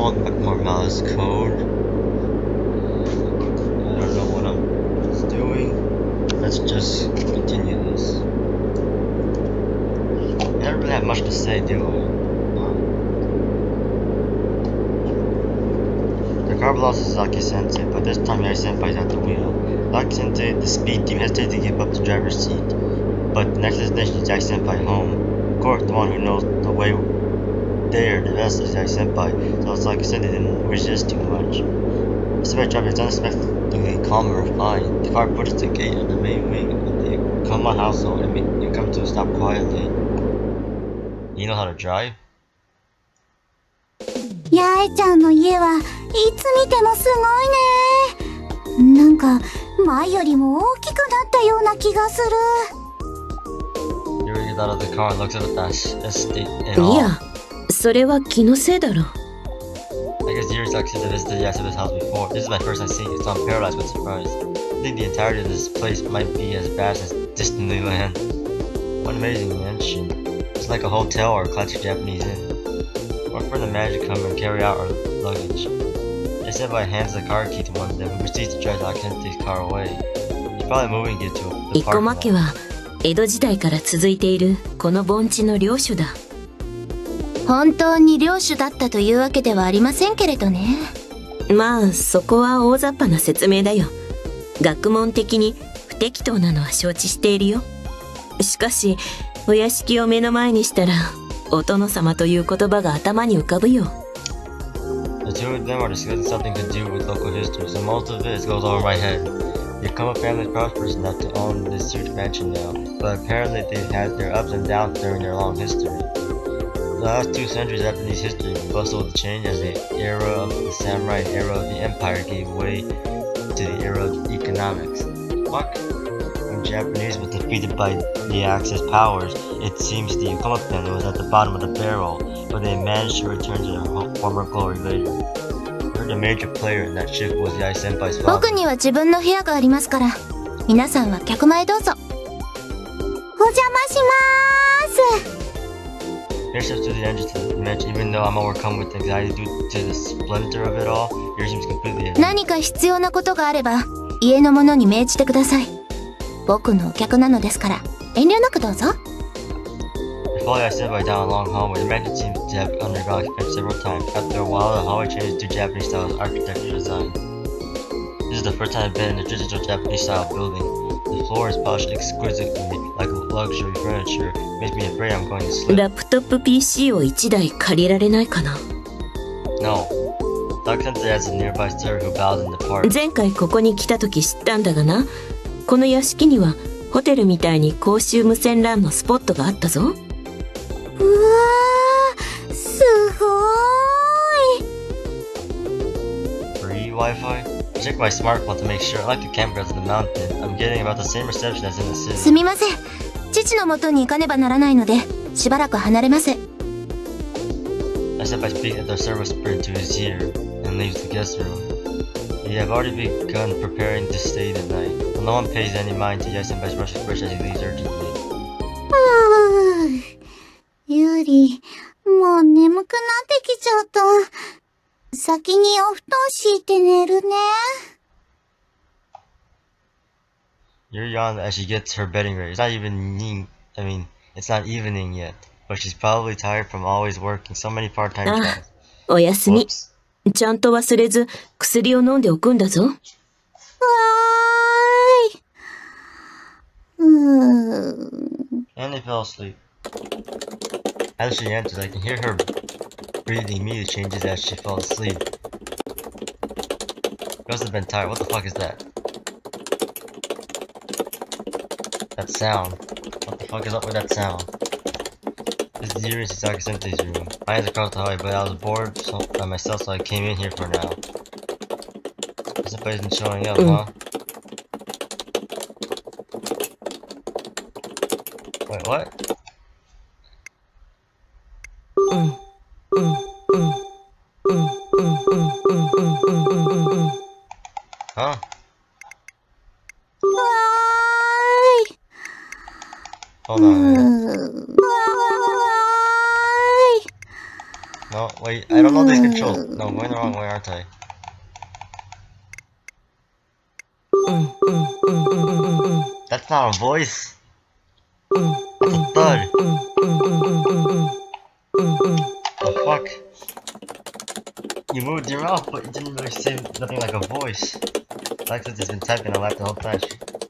welcome back to more Malus code. I don't know what I'm doing. Let's just continue this. I don't really have much to say, do I? The car belongs to Zaki-sensei, but this time Yai-senpai's at the wheel. Zaki-sensei, the speed team, hesitated to give up the driver's seat, but the next destination is Yai-senpai home. Of course, the one who knows the way there, the best is Yai-senpai, so Zaki-sensei didn't resist too much. The senpai driver is unexpectedly calm and refined. The car pushes the gate of the main wing of the Kama household and it comes to a stop quietly. You know how to drive? 八重ちゃんの家はいつ見てもすごいね。なんか前よりも大きくなったような気がする。Yuri gets out of the car and looks up at that estate in い awe. や、それは気のせいだろ。I guess Yuri's like since I visited Yasuda's house before. This is my first time seeing it, so I'm paralyzed with surprise. I think the entirety of this place might be as vast as Disneyland. What an amazing mansion. It's like a hotel or a classic Japanese inn. What for the magic to come and carry out our luggage. I said by hands the car key to one of them who proceeds to drive Akisente's car away. He's probably moving it to the 生駒 parking 家 lot. は江戸時代から続いているこの盆地の領主だ。本当に領主だったというわけではありませんけれどね。まあそこは大雑把な説明だよ。学問的に不適当なのは承知しているよ。しかしお屋敷を目の前にしたらお殿様という言葉が頭に浮かぶよ。The two of them are discussing something to do with local history, so most of it goes over my head. The Akuma family is prosperous enough to own this huge mansion now, but apparently they've had their ups and downs during their long history. The last 2 centuries of Japanese history bustled with change as the era of the samurai and era of the empire gave way to the era of economics. Fuck? When Japanese was defeated by the Axis powers, it seems the Akuma family was at the bottom of the barrel, but they managed to return to their former glory later. I heard a major player in that ship was Yai-senpai's 僕 father. には自分の部屋がありますから、皆さんは客前どうぞ。お邪魔しまーす。Here steps through the entrance to the mansion, even though I'm overcome with anxiety due to the splendor of it all. Here seems completely empty. 何か必要なことがあれば家の者に命じてください。僕のお客なのですから遠慮なくどうぞ。I follow Yai-senpai down a long hallway. The mansion seems to have undergone expansion several times. After a while, the hallway changes to Japanese style architecture design. This is the first time I've been in a traditional Japanese style building. The floor is polished exquisitely like luxury furniture. It makes me afraid I'm going to slip. ラップトップ PC を1台借りられないかな。 No. Zaki-sensei has a nearby servant who bows and departs. 前回ここに来た時知ったんだがな、この屋敷にはホテルみたいに公衆無線 LAN のスポットがあったぞ。うわー、すごーい。 Free Wi-Fi? I checked my smartphone to make sure. Unlike the campgrounds in the mountain, I'm getting about the same reception as in the す city. みません。父の元に行かねばならないのでしばらく離れます。 I said by speaking at the service whispered into his ear and leaves the guest room. They have already begun preparing to stay the night. But no one pays any mind to Yai-senpai's rush as he leaves urgently. ユリ、もう眠くなってきちゃった。先にお布団敷いて寝るね。Yuri yawns as she gets her bedding ready. It's not it's not evening yet. But she's probably tired from always working so many part-time あ jobs. あ、おやすみ。 Whoops. ちゃんと忘れず薬を飲んでおくんだぞ。わーい。And they fell asleep. As she enters, I can hear her breathing immediately changes as she falls asleep. She must have been tired. What the fuck is that? That sound. What the fuck is up with that sound? This is Yuri Sasaki-sensei's room. Mine is across the hallway, but I was bored by myself, so I came in here for now. Senpai isn't showing up, huh? Wait, what? うんうんうんうんうんうんうんうんうんうん。 Huh? わーい。 Hold on a minute. わーい。No, wait, I don't know these controls. No, I'm going the wrong way, aren't I? うん。 That's not a voice. That's a thud. The fuck? You moved your mouth, but you didn't really say nothing like a voice. Alexis has been typing a lot the whole time.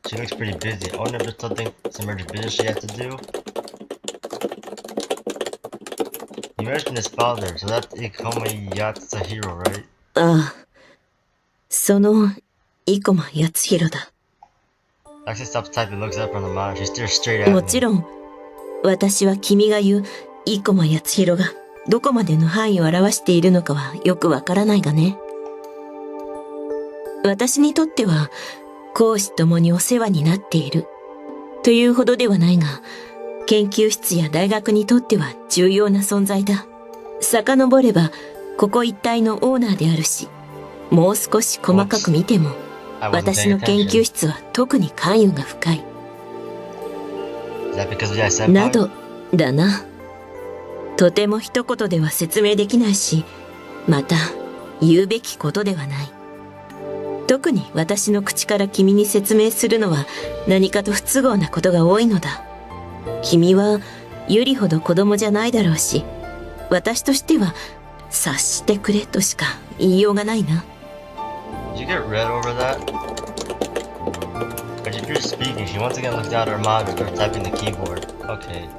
She looks pretty busy. I wonder if there's some urgent business she has to do. You mentioned his father, so that's Ikoma Yatsuhiro, right? ああ、その、生駒康弘だ。 Alexis stops typing and looks up from the monitor. She stares straight at me. もちろん、私は君が言う生駒康弘がどこまでの範囲を表しているのかはよくわからないがね。私にとっては、公私ともにお世話になっているというほどではないが、研究室や大学にとっては重要な存在だ。遡れば、ここ一帯のオーナーであるし、もう少し細かく見ても、私の研究室は特に関与が深い。など、だな。とても一言では説明できないし、また、言うべきことではない。特に私の口から君に説明するのは何かと不都合なことが多いのだ。君はユリほど子供じゃないだろうし、私としては察してくれとしか言いようがないな。Did you get red over that? As if you're speaking, she once again looked down at her monitor, typing the keyboard. Okay.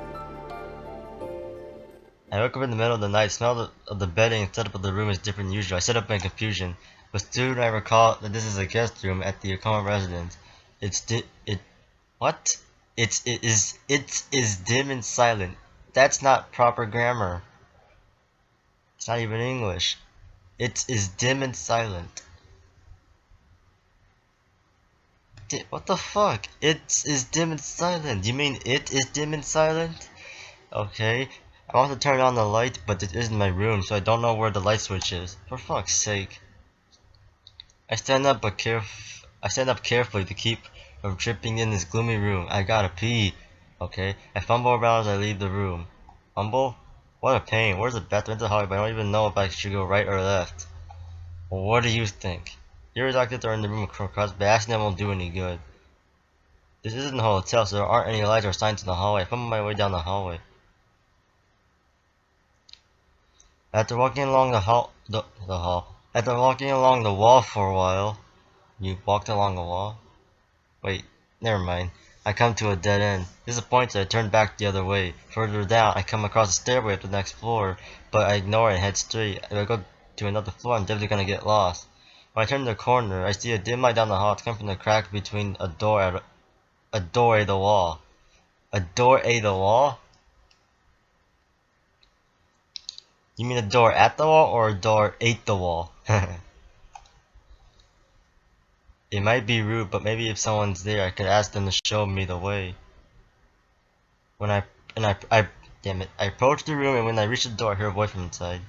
I woke up in the middle of the night. The smell of the bedding and setup of the room is different than usual. I set up in confusion, but soon I recall that this is a guest room at the Yakoma residence. It is dim and silent. That's not proper grammar. It's not even English. It is dim and silent. What the fuck? It is dim and silent. You mean it is dim and silent? Okay. I want to turn on the light, but it isn't my room, so I don't know where the light switch is. For fuck's sake. I stand up carefully to keep from tripping in this gloomy room. I gotta pee. Okay. I fumble around as I leave the room. Fumble? What a pain. Where's the bathroom? It's a hallway, but I don't even know if I should go right or left. Well, what do you think? Your doctors are in the room across, but asking them won't do any good. This isn't a hotel, so there aren't any lights or signs in the hallway. I fumble my way down the hallway. After walking along after walking along the wall for a while, you walked along the wall? Wait, never mind. I come to a dead end. Disappointed, I turn back the other way. Further down, I come across a stairway up to the next floor, but I ignore it and head straight. If I go to another floor, I'm definitely gonna get lost. When I turn the corner, I see a dim light down the hall. It's coming from the crack between a door and the wall. A door a the wall? You mean a door at the wall or a door ate the wall? It might be rude, but maybe if someone's there, I could ask them to show me the way. Damn it, I approach the room, and when I reach the door, I hear a voice from inside.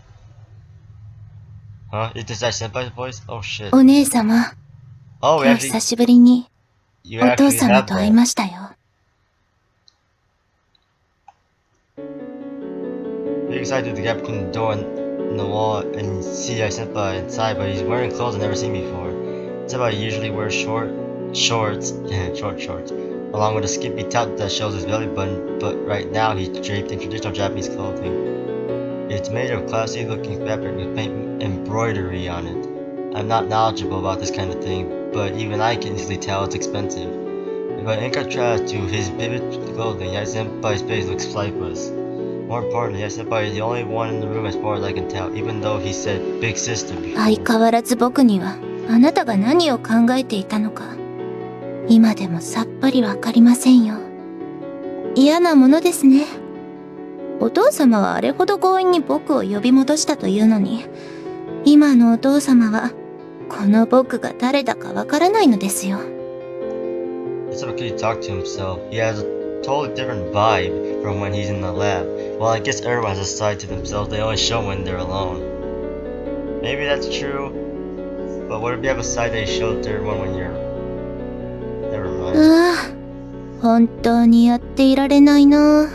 Huh? Is this that senpai's voice? Oh shit. お姉様、 Oh, 今日久しぶりに you お父 actually 様 have と会い that. ましたよ。Big side through the gap between the door and the wall, and you see I senpai inside, but he's wearing clothes I've never seen before. Senpai usually wears short shorts, along with a skimpy top that shows his belly button, but right now he's draped in traditional Japanese clothing. It's made of classy looking fabric with paint embroidery on it. I'm not knowledgeable about this kind of thing, but even I can easily tell it's expensive. But in contrast to his vivid clothing, Yai Senpai's face looks lifeless. More importantly, Yai Senpai is the only one in the room as far as I can tell, even though he said big sister before. 相変わらず僕にはあなたが何を考えていたのか、今でもさっぱりわかりませんよ。嫌なものですね。お父様はあれほど強引に僕を呼び戻したというのに、今のお父様はこの僕が誰だかわからないのですよ。It's okay to talk to himself. He has a totally different vibe from when he's in the lab. Well, I guess everyone has a side to themselves they only show when they're alone. Maybe that's true, but what if you have a side that you show to everyone when you're... Never mind. ああ、本当にやっていられないな。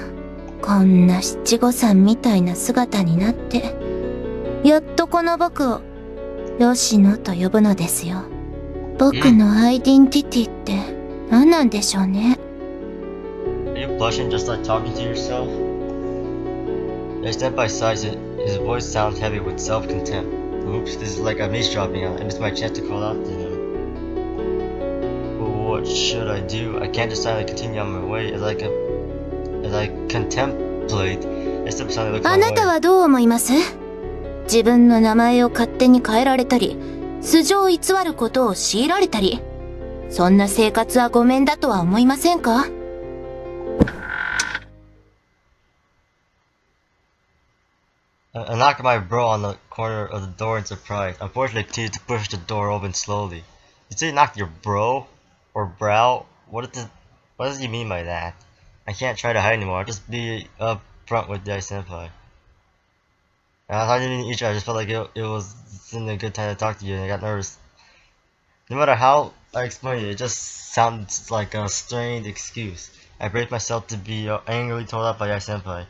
こんな七五三みたいな姿になって。やっとこの僕を、吉野と呼ぶのですよ。僕のアイデンティティって何なんでしょうね。Are you blushing just like talking to yourself? I stand by sides, his voice sounds heavy with self-contempt. Oops, this is like a mace dropping out. I missed my chance to call out to him. But what should I do? I can't just silently continue on my way as I contemplate. I step aside and look あ my なた way. はどう思います？自分の名前を勝手に変えられたり、素性を偽ることを強いられたり、そんな生活はごめんだとは思いませんかI knocked my bro on the corner of the door in surprise. Unfortunately, I continued to push the door open slowly. You say you knocked your bro? Or brow? What does he mean by that? I can't try to hide anymore. I'll just be up front with Dai Senpai. And I was talking to each other. I just felt like it wasn't a good time to talk to you, and I got nervous. No matter how I explain it just sounds like a strained excuse. I braced myself to be angrily told off by Dai Senpai.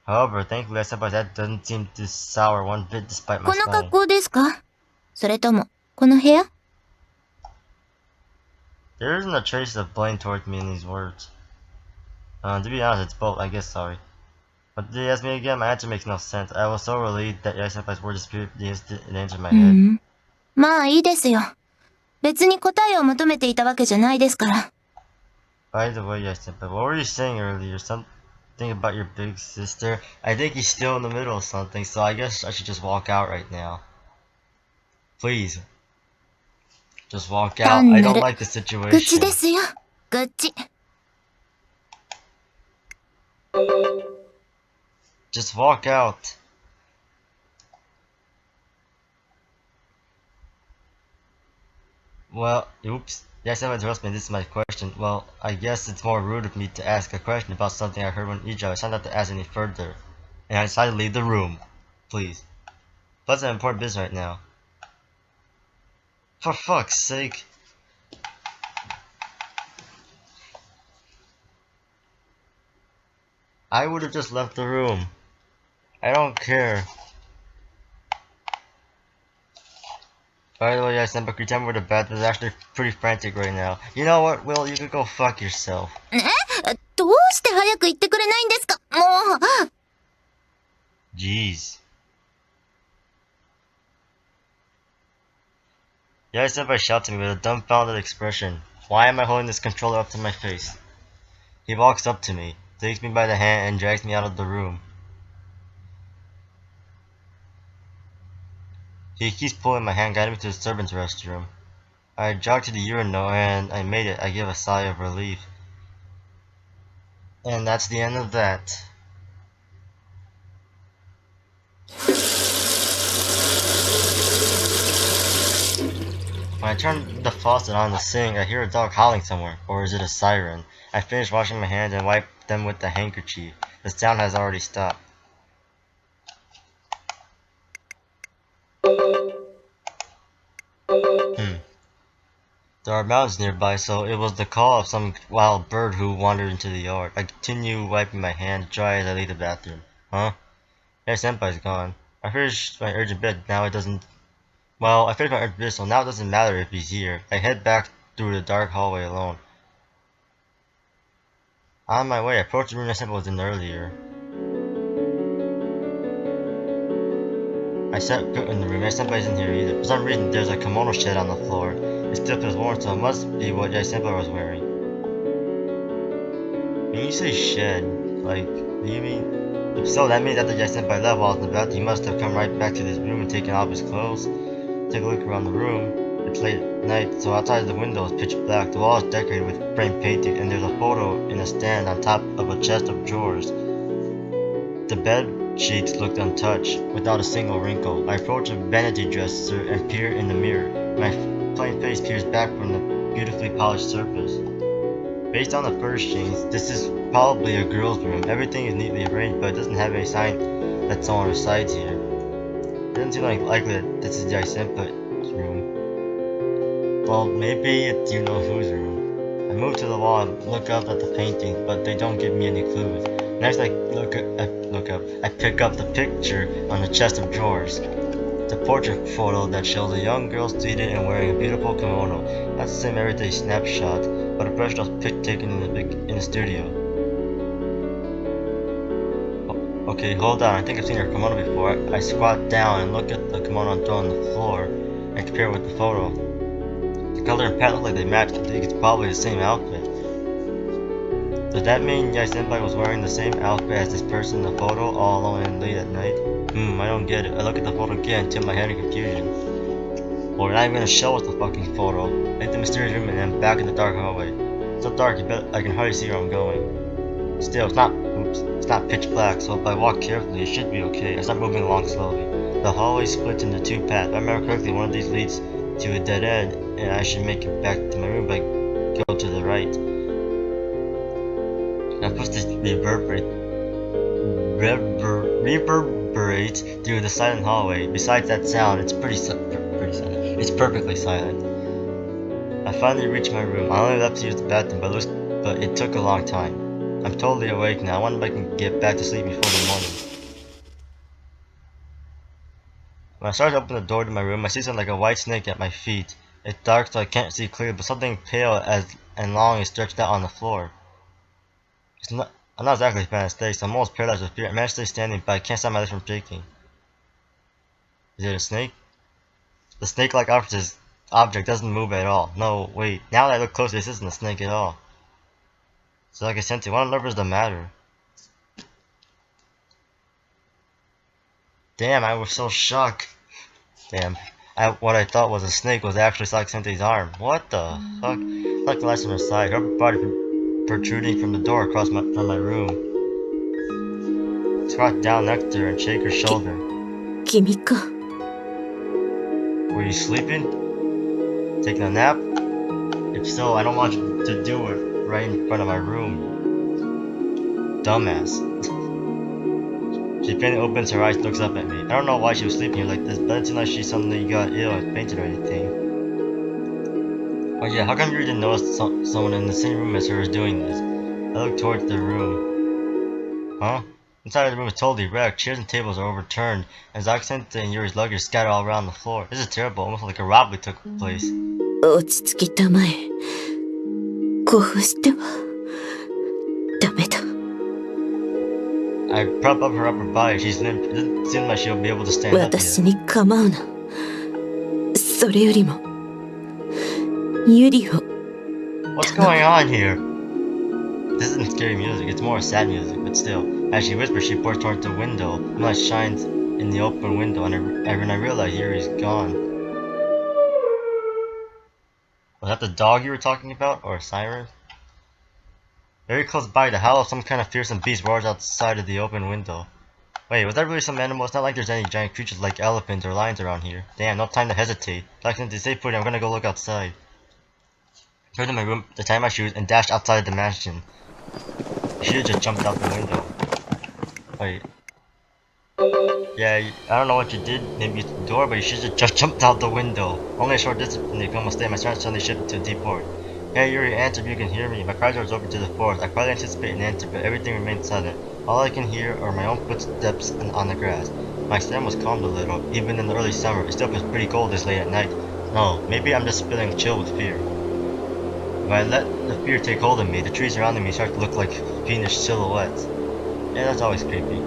However, thankfully, Dai Senpai's head doesn't seem to sour one bit despite my この smiling. 格好ですか？それとも、この部屋？ There isn't a trace of blame towards me in these words. To be honest, it's both, I guess, sorry. But did he ask me again? My answer makes no sense. I was so relieved that Dai Senpai's words disappeared the instant it entered my head. まあいいですよ。別に答えを求めていたわけじゃないですから。By the way, Dai Senpai, what were you saying earlier? Something about your big sister? I think he's still in the middle of something, so I guess I should just walk out right now. Please. Just walk out. I don't like the 愚痴 situation. ですよ。愚痴。Just walk out. Well, oops. Yes, I interrupt me. This is my question. Well, I guess it's more rude of me to ask a question about something I heard when Ijo. I decided not to ask any further. And I decided to leave the room. Please. Plus, I'm important business right now. For fuck's sake. I would have just left the room. I don't care. By the way, guys, Senpai, could you tell me where the bathroom is? Actually pretty frantic right now. You know what, Will? You could go fuck yourself. どうして早く言ってくれないんですか？もう。Jeez. Yai Senpai shouts at me with a dumbfounded expression. Why am I holding this controller up to my face? He walks up to me, takes me by the hand, and drags me out of the room. He keeps pulling my hand, guiding me to the servant's restroom. I jog to the urinal, and I made it. I give a sigh of relief. And that's the end of that. When I turn the faucet on the sink, I hear a dog howling somewhere. Or is it a siren? I finish washing my hands and wipe them with the handkerchief. The sound has already stopped. There are mountains nearby, so it was the call of some wild bird who wandered into the yard. I continue wiping my hands dry as I leave the bathroom. Huh? Hey, Senpai's gone. I finished my urgent bid, now it doesn't... Well, I finished my urgent bid, so now it doesn't matter if he's here. I head back through the dark hallway alone. On my way, I approach the room that Senpai was in earlier. I set foot in the room, Senpai isn't here either. For some reason, there's a kimono shed on the floor. It still feels warm, so it must be what Yai Senpai was wearing. When you say shed, like, do you mean... If so, that means after Yai Senpai left while I was in the bathroom, he must have come right back to this room and taken off his clothes. Take a look around the room. It's late at night, so outside the window is pitch black. The wall is decorated with framed paintings, and there's a photo in a stand on top of a chest of drawers. The bed sheets looked untouched, without a single wrinkle. I approach a vanity dresser and peer in the mirror. My plain face peers back from the beautifully polished surface. Based on the furnishings, this is probably a girl's room. Everything is neatly arranged, but it doesn't have any sign that someone resides here. It doesn't seem likely that this is Yai Senpai's room. Well, maybe it's you-know-whose room. I move to the wall and look up at the paintings, but they don't give me any clues. Next, I look at look up. I pick up the picture on the chest of drawers. It's a portrait photo that shows a young girl seated and wearing a beautiful kimono. That's the same everyday snapshot, but a professional pic taken in the studio. Okay, hold on. I think I've seen her kimono before. I squat down and look at the kimono thrown on the floor and compare it with the photo. The color and pattern look like they match. I think it's probably the same outfit. Does that mean Yai Senpai was wearing the same outfit as this person in the photo all alone and late at night? I don't get it. I look at the photo again and tip my head in confusion. Well, we're not even gonna show us the fucking photo. I hit the mysterious room and then back in the dark hallway. It's so dark, I can hardly see where I'm going. Still, it's not pitch black, so if I walk carefully, it should be okay. I start moving along slowly. The hallway splits into two paths. If I remember correctly, one of these leads to a dead end, and I should make it back to my room by go to the right. I'm supposed to reverberate through the silent hallway. Besides that sound, it's pretty silent. It's perfectly silent. I finally reached my room. I only left to use the bathroom, but it took a long time. I'm totally awake now. I wonder if I can get back to sleep before the morning. When I start to open the door to my room, I see something like a white snake at my feet. It's dark, so I can't see clearly, but something pale and long is stretched out on the floor. I'm not exactly a fan of snakes. I'm almost paralyzed with fear. I managed to stay standing, but I can't stop my legs from shaking. Is it a snake? The snake-like object doesn't move at all. No, wait. Now that I look closer, this isn't a snake at all. So like I said to you, what on earth is the matter? Damn, I was so shocked. Damn. What I thought was a snake was actually Sakasente's arm. What the fuck? Like the lights on her side, her body protruding from the door across from my room. Squat down next to her and shake her shoulder. Kimiko. Were you sleeping? Taking a nap? If so, I don't want you to do it right in front of my room. Dumbass. She finally opens her eyes and looks up at me. I don't know why she was sleeping here like this, but it seemed like she suddenly got ill and fainted or anything. Oh yeah, how come you didn't notice someone in the same room as her was doing this? I looked towards the room. Huh? Inside the room is totally wrecked. Chairs and tables are overturned, and Sakansente and Yuri's luggage scattered all around the floor. This is terrible, almost like a robbery took place. 落ち着きたまえ。興奮してはダメだ。I prop up her upper body. She's limp. It doesn't seem like she'll be able to stand up 私 yet. に構うな。それよりも、ユリを。What's going on here? This isn't scary music, it's more sad music, but still. As she whispers, she pours towards the window. Moonlight shines in the open window, and I realize Yuri's gone. Was that the dog you were talking about, or a siren? Very close by, the howl of some kind of fearsome beast roars outside of the open window. Wait, was that really some animal? It's not like there's any giant creatures like elephants or lions around here. Damn, no time to hesitate. Like to stay put, I'm gonna go look outside. I turned to my room to tie my shoes and dashed outside the mansion. I should have just jumped out the window. Wait. Yeah, I don't know what you did. Maybe it's the door, but you should have just jumped out the window. Only a short distance from the Como State, my parents suddenly shifted to a deep port. Hey Yuri, answer if you can hear me. My car door is open to the forest. I probably anticipate an answer, but everything remains silent. All I can hear are my own footsteps on the grass. My stem was calmed a little. Even in the early summer, it still feels pretty cold this late at night. No, maybe I'm just feeling chill with fear. If I let the fear take hold of me, the trees surrounding me start to look like fiendish silhouettes. Yeah, that's always creepy.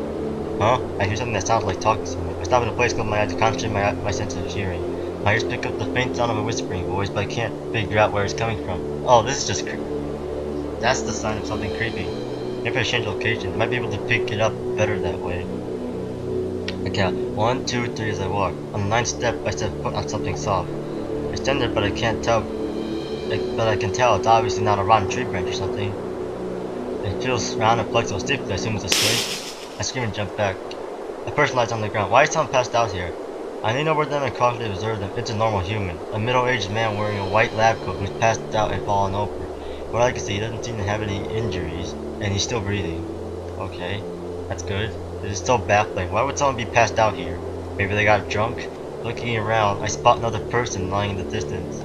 Huh? I hear something that sounds like talking to me. I stop in a place, close my eyes to concentrate my sense of hearing. My ears pick up the faint sound of a whispering voice, but I can't figure out where it's coming from. Oh, this is just creepy. That's the sign of something creepy. Maybe I change location. I might be able to pick it up better that way. I count 1, 2, 3 as I walk. On the 9th step, I step foot on something soft. It's tender, but I can't tell. But I can tell it's obviously not a rotten tree branch or something. It feels round and flexible, stiffly. I assume it's a snake. I scream and jump back. A person lies on the ground. Why is someone passed out here? I lean over them and cautiously observe them. It's a normal human. A middle-aged man wearing a white lab coat who's passed out and fallen over. What I can see, he doesn't seem to have any injuries, and he's still breathing. Okay, that's good. This is still baffling. Why would someone be passed out here? Maybe they got drunk? Looking around, I spot another person lying in the distance.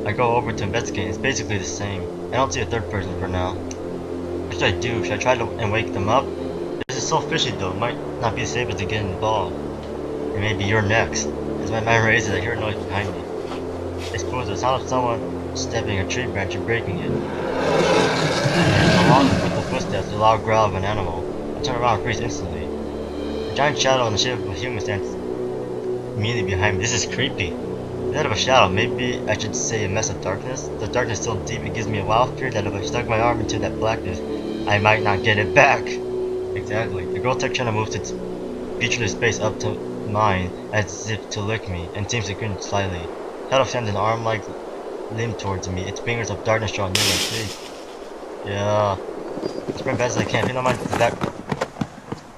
I go over to investigate. It's basically the same. I don't see a third person for now. What should I do? Should I try to and wake them up? place is so fishy though, it might not be safe to get involved. And maybe you're next. As my mind races, I hear a noise behind me. I suppose the sound of someone stepping a tree branch and breaking it. And along with the footsteps, the loud growl of an animal. I turn around and freeze instantly. A giant shadow in the shape of a human stands immediately behind me. This is creepy. Instead of a shadow, maybe I should say a mess of darkness. The darkness is so deep it gives me a wild fear that if I stuck my arm into that blackness, I might not get it back. Exactly. The girl tech channel moves its featureless face up to mine as if to lick me, and seems to grin slightly. Shadow sends an arm-like limb towards me, its fingers of darkness drawn near my face. Yeah. I sprint fast as I can,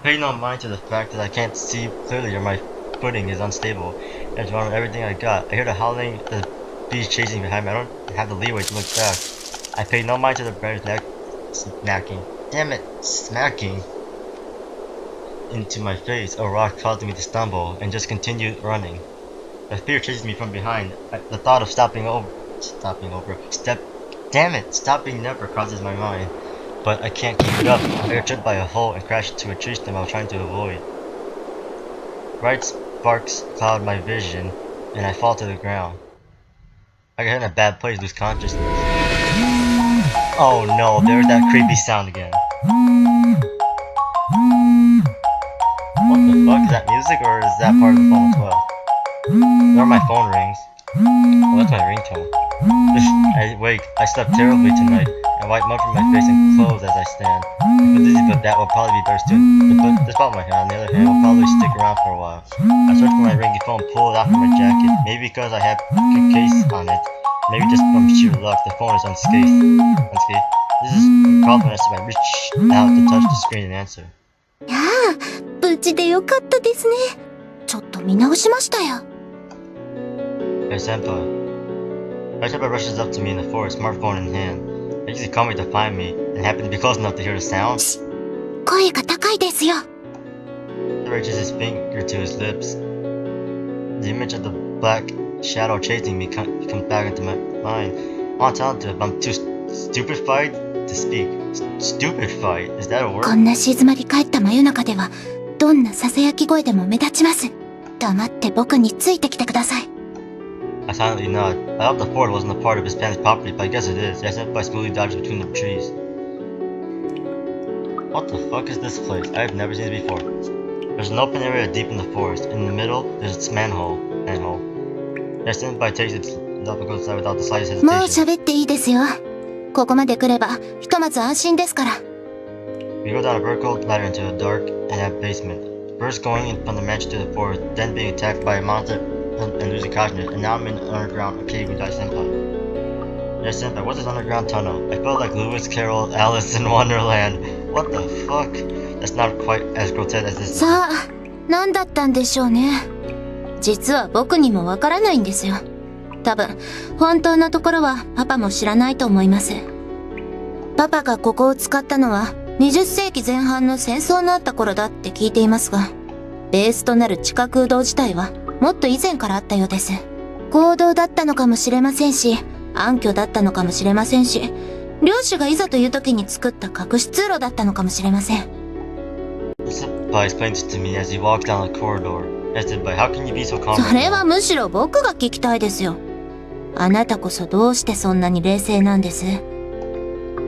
pay no mind to the fact that I can't see clearly or my footing is unstable. I just run everything I got. I hear the howling of the beast chasing behind me. I don't have the leeway to look back. I pay no mind to the branch smacking into my face. A rock causing me to stumble and just continue running. The fear chases me from behind. The thought of stopping never crosses my mind. But I can't keep it up. I get tripped by a hole and crash into a tree stem I was trying to avoid. Bright sparks cloud my vision, and I fall to the ground. I get hit in a bad place, lose consciousness. Oh no, there's that creepy sound again. What the fuck? Is that music or is that part of the phone as well? There my phone rings. Oh, that's my ringtone. I wake. I slept terribly tonight. I wipe mud from my face and clothes as I stand. I feel dizzy, but that will probably be better soon. The spot in my hand, on the other hand, will probably stick around for a while. I search for my ringy phone, pull it out from my jacket. Maybe because I have a case on it. Maybe just from sheer luck, the phone is unscathed. This is a problem as I reach out to touch the screen and answer. やあ、無事でよかったですね。ちょっと見直しましたよ。Hey senpai. My senpai rushes up to me in the forest, smartphone in hand. They usually call me to find me, and happen to be close enough to hear the sound. 声が高いですよ。He reaches his finger to his lips. The image of the black shadow chasing me comes back into my mind. I want to tell him if I'm too stupefied to speak. Stupefied? Is that a word? こんな静まり返った真夜中では、どんな囁き声でも目立ちます。黙って僕についてきてください。I silently nod. I hope the fort wasn't a part of his Spanish property, but I guess it is. I senpai smoothly dodges between the trees. What the fuck is this place? I have never seen it before. There's an open area deep in the forest. In the middle, there's its manhole. Yeah, senpai takes it up and goes inside without the slightest もう hesitation. 喋っていいですよ。ここまで来れば、ひとまず安心ですから。We go down a vertical ladder into a dark and damp basement. First going in from the mansion to the forest, then being attacked by a monster and losing consciousness, and now I'm in an underground cave with senpai. Yeah, senpai, what's this underground tunnel? I felt like Lewis Carroll, Alice in Wonderland. What the fuck? That's not quite as grotesque as this. さあ、何だったんでしょうね。実は僕にもわからないんですよ。多分、本当のところはパパも知らないと思います。パパがここを使ったのは20世紀前半の戦争のあった頃だって聞いていますが、ベースとなる地下空洞自体はもっと以前からあったようです。坑道だったのかもしれませんし、暗渠だったのかもしれませんし、領主がいざという時に作った隠し通路だったのかもしれません。Senpai explains it to me as he walks down the corridor. Senpai, how can you be so calm? それはむしろ僕が聞きたいですよ。あなたこそどうしてそんなに冷静なんです？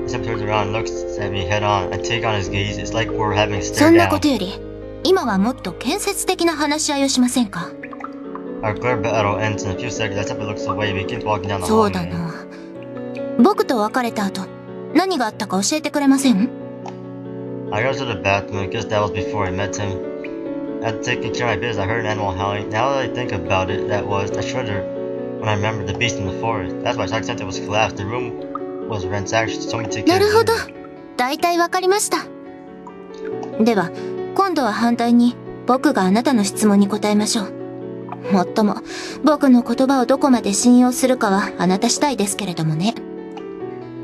Senpai turns around and looks at me head on. I take on his gaze. It's like we're having a そ stare んなこ down. とより、今はもっと建設的な話し合いをしませんか？ Our glare battle ends in a few seconds. Senpai looks away. We begin walking down the そうだ hallway. な。僕と別れた後、何があったか教えてくれません？ I go to the bathroom. I guess that was before I met him. After taking care of my business, I heard an animal howling. Now that I think about it, that shuddered when I remembered the beast in the forest. That's why Sakusentai was collapsed. The room was ransacked. She told me to take な care る of ほど。 it. 大体わかりました。では、今度は反対に僕があなたの質問に答えましょう。もっとも、僕の言葉をどこまで信用するかはあなた次第ですけれどもね。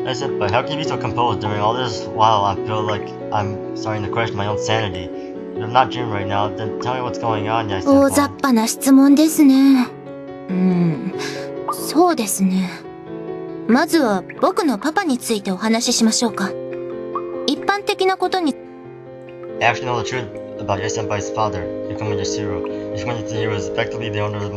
I said, but how can you be so composed during all this while I feel like I'm starting to question my own sanity? If I'm not dreaming right now, then tell me what's going on, yeah, 大雑 senpai. 把な質問ですね。そうですね。まずは僕のパパについてお話ししましょうか。一般的なことに After you know the truth about your senpai's father, Yukuma Yashiro, Yukuma Yashiro is effectively the owner of the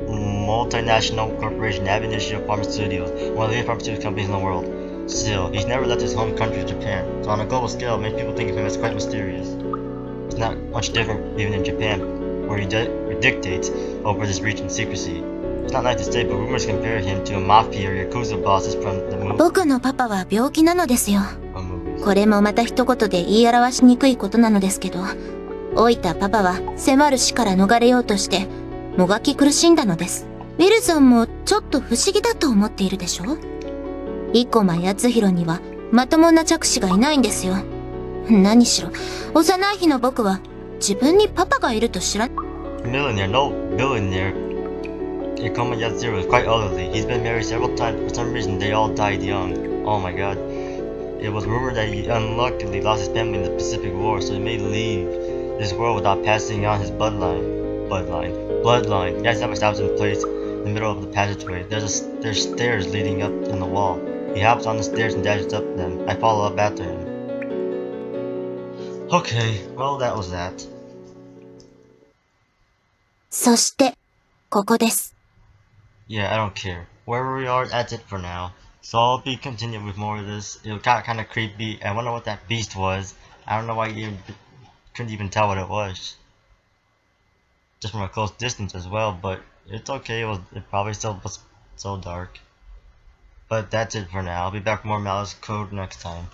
multinational corporation Ab Initio Pharma Studios, one of the leading pharmaceutical companies in the world. Still, he's never left his home country of Japan, so on a global scale, many people think of him as quite mysterious. It's not much different even in Japan, where he dictates over this region's secrecy. It's not nice to say, but rumors compare him to a mafia or yakuza bosses from the movie. 僕のパパは病気なのですよ。 movies. これもまた一言で言い表しにくいことなのですけど、老いたパパは迫る死から逃れようとして、もがき苦しんだのです。ウィルソンもちょっと不思議だと思っているでしょ？生駒康弘にはまともな着手がいないんですよ。何しろ、幼い日の僕は自分にパパがいると知らん。Millionaire, no billionaire. Yukuma Yashiro is quite elderly. He's been married several times. For some reason, they all died young. Oh my god. It was rumored that he unluckily lost his family in the Pacific War, so he may leave this world without passing on his bloodline. He has never stopped in place in the middle of the passageway. There's stairs leading up in the wall. He hops on the stairs and dashes up them. I follow up after him. Okay, well that was that. そして、ここです。 Yeah, I don't care. Wherever we are, that's it for now. So I'll be continuing with more of this. It got kind of creepy. I wonder what that beast was. I don't know why you couldn't even tell what it was. Just from a close distance as well, but it's okay. It probably still was so dark. But that's it for now. I'll be back with more Malus code next time.